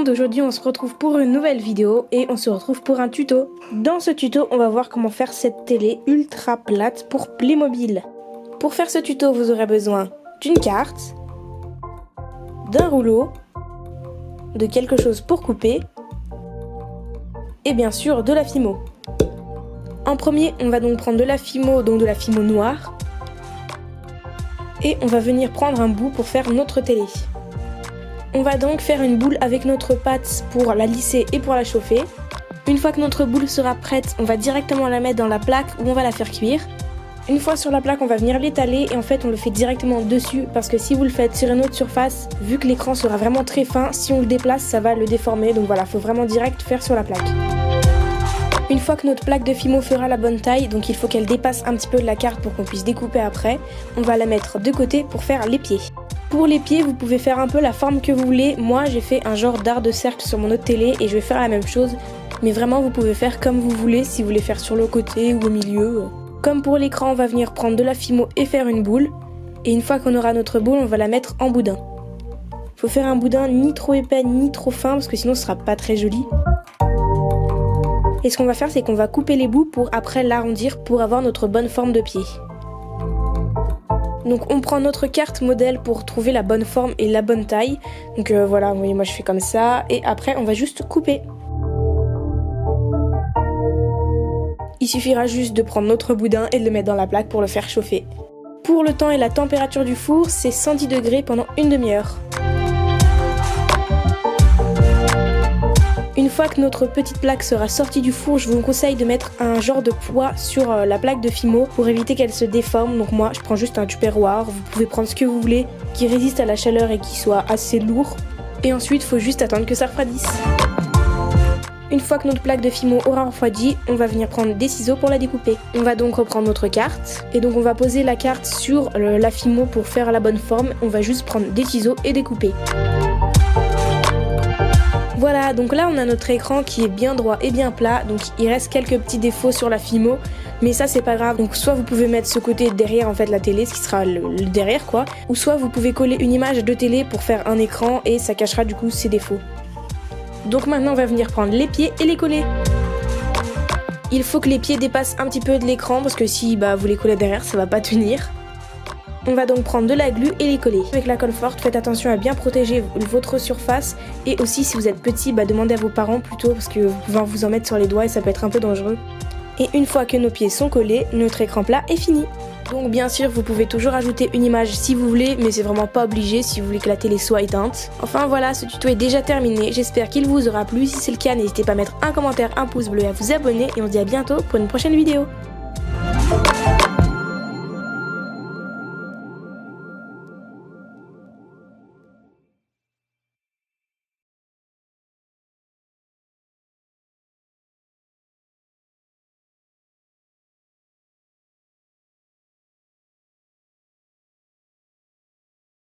monde, aujourd'hui on se retrouve pour une nouvelle vidéo et on se retrouve pour un tuto. Dans ce tuto, on va voir comment faire cette télé ultra plate pour Playmobil. Pour faire ce tuto, vous aurez besoin d'une carte, d'un rouleau, de quelque chose pour couper et bien sûr de la Fimo. En premier, on va donc prendre de la Fimo, donc de la Fimo noire, et on va venir prendre un bout pour faire notre télé. On va donc faire une boule avec notre pâte pour la lisser et pour la chauffer. Une fois que notre boule sera prête, on va directement la mettre dans la plaque où on va la faire cuire. Une fois sur la plaque, on va venir l'étaler et en fait on le fait directement dessus parce que si vous le faites sur une autre surface, vu que l'écran sera vraiment très fin, si on le déplace ça va le déformer, donc voilà, faut vraiment direct faire sur la plaque. Une fois que notre plaque de Fimo fera la bonne taille, donc il faut qu'elle dépasse un petit peu de la carte pour qu'on puisse découper après, on va la mettre de côté pour faire les pieds. Pour les pieds, vous pouvez faire un peu la forme que vous voulez. Moi, j'ai fait un genre d'art de cercle sur mon autre télé et je vais faire la même chose. Mais vraiment, vous pouvez faire comme vous voulez, si vous voulez faire sur le côté ou au milieu. Comme pour l'écran, on va venir prendre de la Fimo et faire une boule. Et une fois qu'on aura notre boule, on va la mettre en boudin. Faut faire un boudin ni trop épais ni trop fin parce que sinon ce sera pas très joli. Et ce qu'on va faire, c'est qu'on va couper les bouts pour après l'arrondir pour avoir notre bonne forme de pied. Donc on prend notre carte modèle pour trouver la bonne forme et la bonne taille. Donc voilà, vous voyez, moi je fais comme ça. Et après on va juste couper. Il suffira juste de prendre notre boudin et de le mettre dans la plaque pour le faire chauffer. Pour le temps et la température du four, c'est 110 degrés pendant une demi-heure. Une fois que notre petite plaque sera sortie du four, je vous conseille de mettre un genre de poids sur la plaque de Fimo pour éviter qu'elle se déforme. Donc moi, je prends juste un tupperware, vous pouvez prendre ce que vous voulez, qui résiste à la chaleur et qui soit assez lourd. Et ensuite, il faut juste attendre que ça refroidisse. Une fois que notre plaque de Fimo aura refroidi, on va venir prendre des ciseaux pour la découper. On va donc reprendre notre carte, et donc on va poser la carte sur la Fimo pour faire la bonne forme. On va juste prendre des ciseaux et découper. Voilà, donc là on a notre écran qui est bien droit et bien plat, donc il reste quelques petits défauts sur la Fimo, mais ça c'est pas grave. Donc soit vous pouvez mettre ce côté derrière en fait la télé, ce qui sera le derrière quoi, ou soit vous pouvez coller une image de télé pour faire un écran et ça cachera du coup ces défauts. Donc maintenant on va venir prendre les pieds et les coller. Il faut que les pieds dépassent un petit peu de l'écran parce que si vous les collez derrière ça va pas tenir. On va donc prendre de la glu et les coller. Avec la colle forte, faites attention à bien protéger votre surface et aussi si vous êtes petit, demandez à vos parents plutôt parce que vous pouvez vous en mettre sur les doigts et ça peut être un peu dangereux. Et une fois que nos pieds sont collés, notre écran plat est fini. Donc bien sûr, vous pouvez toujours ajouter une image si vous voulez, mais c'est vraiment pas obligé si vous voulez que la télé soit éteinte. Enfin voilà, ce tuto est déjà terminé, j'espère qu'il vous aura plu. Si c'est le cas, n'hésitez pas à mettre un commentaire, un pouce bleu et à vous abonner et on se dit à bientôt pour une prochaine vidéo.